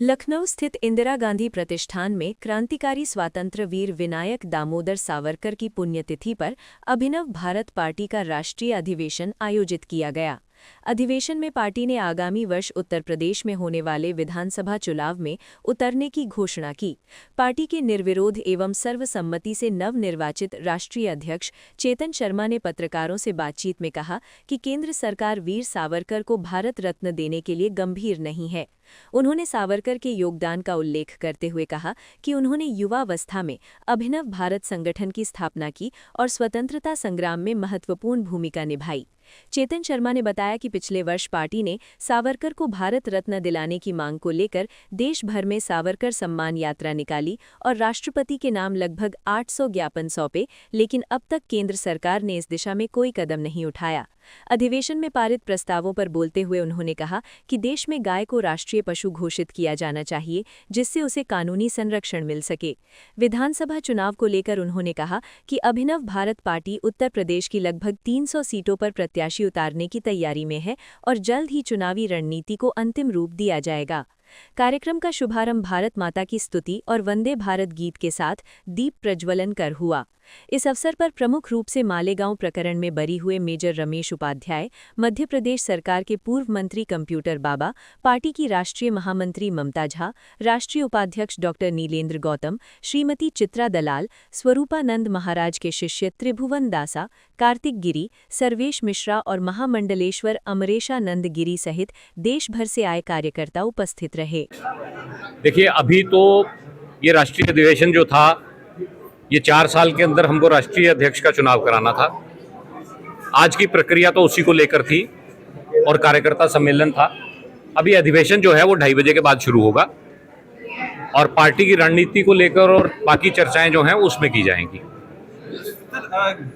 लखनऊ स्थित इंदिरा गांधी प्रतिष्ठान में क्रांतिकारी स्वातंत्र्य वीर विनायक दामोदर सावरकर की पुण्यतिथि पर अभिनव भारत पार्टी का राष्ट्रीय अधिवेशन आयोजित किया गया। अधिवेशन में पार्टी ने आगामी वर्ष उत्तर प्रदेश में होने वाले विधानसभा चुनाव में उतरने की घोषणा की। पार्टी के निर्विरोध एवं सर्वसम्मति से नवनिर्वाचित राष्ट्रीय अध्यक्ष चेतन शर्मा ने पत्रकारों से बातचीत में कहा कि केंद्र सरकार वीर सावरकर को भारत रत्न देने के लिए गंभीर नहीं है। उन्होंने सावरकर के योगदान का उल्लेख करते हुए कहा कि उन्होंने युवावस्था में अभिनव भारत संगठन की स्थापना की और स्वतंत्रता संग्राम में महत्वपूर्ण भूमिका निभाई। चेतन शर्मा ने बताया कि पिछले वर्ष पार्टी ने सावरकर को भारत रत्न दिलाने की मांग को लेकर देश भर में सावरकर सम्मान यात्रा निकाली और राष्ट्रपति के नाम लगभग 800 ज्ञापन सौंपे, लेकिन अब तक केंद्र सरकार ने इस दिशा में कोई कदम नहीं उठाया। अधिवेशन में पारित प्रस्तावों पर बोलते हुए उन्होंने कहा कि देश में गाय को राष्ट्रीय पशु घोषित किया जाना चाहिए, जिससे उसे कानूनी संरक्षण मिल सके। विधानसभा चुनाव को लेकर उन्होंने कहा कि अभिनव भारत पार्टी उत्तर प्रदेश की लगभग 300 सीटों पर प्रत्याशी उतारने की तैयारी में है और जल्द ही चुनावी रणनीति को अंतिम रूप दिया जाएगा। कार्यक्रम का शुभारंभ भारत माता की स्तुति और वंदे भारत गीत के साथ दीप प्रज्वलन कर हुआ। इस अवसर पर प्रमुख रूप से मालेगांव प्रकरण में बरी हुए मेजर रमेश उपाध्याय, मध्य प्रदेश सरकार के पूर्व मंत्री कंप्यूटर बाबा, पार्टी की राष्ट्रीय महामंत्री ममता झा, राष्ट्रीय उपाध्यक्ष डॉक्टर नीलेंद्र गौतम, श्रीमती चित्रा दलाल, स्वरूपानंद महाराज के शिष्य त्रिभुवन दासा, कार्तिक गिरी, सर्वेश मिश्रा और महामंडलेश्वर अमरेशानंद गिरी सहित देश भर से आए कार्यकर्ता उपस्थित रहे। देखिए, अभी तो ये राष्ट्रीय अधिवेशन जो था, ये 4 साल के अंदर हमको राष्ट्रीय अध्यक्ष का चुनाव कराना था। आज की प्रक्रिया तो उसी को लेकर थी और कार्यकर्ता सम्मेलन था। अभी अधिवेशन जो है वो 2:30 बजे के बाद शुरू होगा और पार्टी की रणनीति को लेकर और बाकी चर्चाएं जो हैं उसमें की जाएंगी।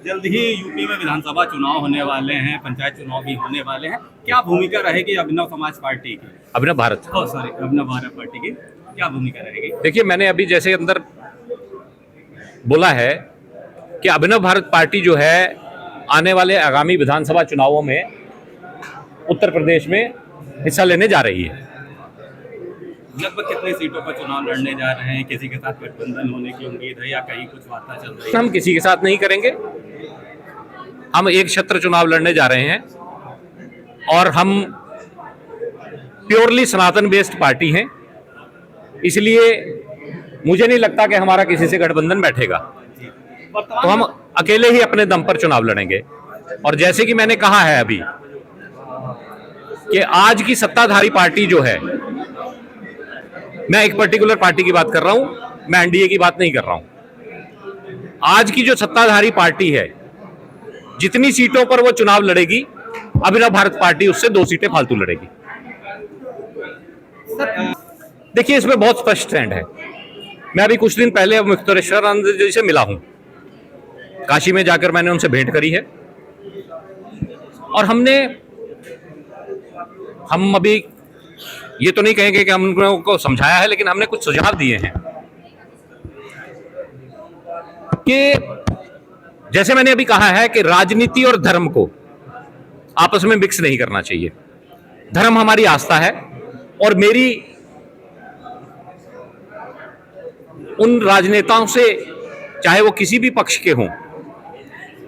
जल्द ही यूपी में विधानसभा चुनाव होने वाले हैं, पंचायत चुनाव भी होने वाले हैं। क्या भूमिका रहेगी अभिनव समाज पार्टी की, अभिनव भारत अभिनव भारत पार्टी की क्या भूमिका रहेगी? देखिए, मैंने अभी जैसे अंदर बोला है कि अभिनव भारत पार्टी जो है आने वाले आगामी विधानसभा चुनावों में उत्तर प्रदेश में हिस्सा लेने जा रही है। लगभग कितने सीटों पर चुनाव लड़ने जा रहे हैं? किसी के साथ गठबंधन होने की उम्मीद है या कहीं कुछ वार्ता चल रही है? हम किसी के साथ नहीं करेंगे। हम एक छत्र चुनाव लड़ने जा रहे हैं और हम प्योरली सनातन बेस्ड पार्टी हैं, इसलिए मुझे नहीं लगता कि हमारा किसी से गठबंधन बैठेगा। तो हम अकेले ही अपने दम पर चुनाव लड़ेंगे। और जैसे कि मैंने कहा है अभी कि आज की सत्ताधारी पार्टी जो है, मैं एक पर्टिकुलर पार्टी की बात कर रहा हूं, मैं एनडीए की बात नहीं कर रहा हूं। आज की जो सत्ताधारी पार्टी है, जितनी सीटों पर वो चुनाव लड़ेगी, अभिनव भारत पार्टी उससे 2 सीटें फालतू लड़ेगी। देखिए, इसमें बहुत स्पष्ट ट्रेंड है। मैं अभी कुछ दिन पहले मुक्तेश्वरानंद जी से मिला हूं, काशी में जाकर मैंने उनसे भेंट करी है और हम अभी ये तो नहीं कहेंगे कि हम उनको समझाया है, लेकिन हमने कुछ सुझाव दिए हैं कि जैसे मैंने अभी कहा है कि राजनीति और धर्म को आपस में मिक्स नहीं करना चाहिए। धर्म हमारी आस्था है और मेरी उन राजनेताओं से, चाहे वो किसी भी पक्ष के हों,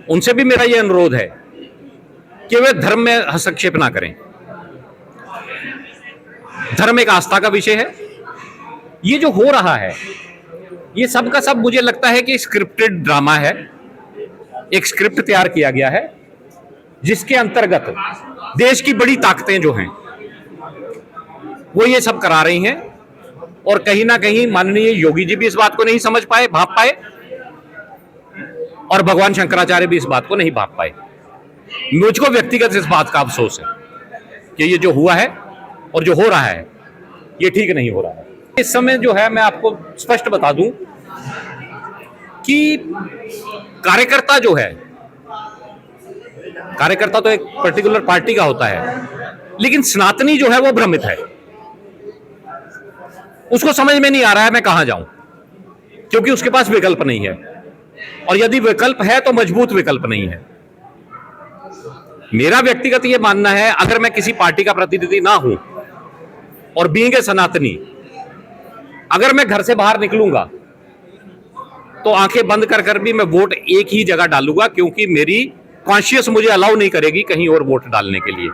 उनसे भी मेरा ये अनुरोध है कि वे धर्म में हस्तक्षेप ना करें। धर्म एक आस्था का विषय है। ये जो हो रहा है, ये सब का सब मुझे लगता है कि स्क्रिप्टेड ड्रामा है। एक स्क्रिप्ट तैयार किया गया है जिसके अंतर्गत देश की बड़ी ताकतें जो हैं वो ये सब करा रही हैं और कहीं ना कहीं माननीय योगी जी भी इस बात को नहीं समझ पाए, भाप पाए, और भगवान शंकराचार्य भी इस बात को नहीं भाप पाए। मुझको व्यक्तिगत इस बात का अफसोस है कि ये जो हुआ है और जो हो रहा है, ये ठीक नहीं हो रहा है। इस समय जो है, मैं आपको स्पष्ट बता दूं कि कार्यकर्ता जो है, कार्यकर्ता तो एक पर्टिकुलर पार्टी का होता है, लेकिन सनातनी जो है वो भ्रमित है। उसको समझ में नहीं आ रहा है मैं कहां जाऊं, क्योंकि उसके पास विकल्प नहीं है, और यदि विकल्प है तो मजबूत विकल्प नहीं है। मेरा व्यक्तिगत ये मानना है, अगर मैं किसी पार्टी का प्रतिनिधि ना हूं और बीइंग ए सनातनी, अगर मैं घर से बाहर निकलूंगा तो आंखें बंद कर कर भी मैं वोट एक ही जगह डालूंगा, क्योंकि मेरी कॉन्शियस मुझे अलाउ नहीं करेगी कहीं और वोट डालने के लिए।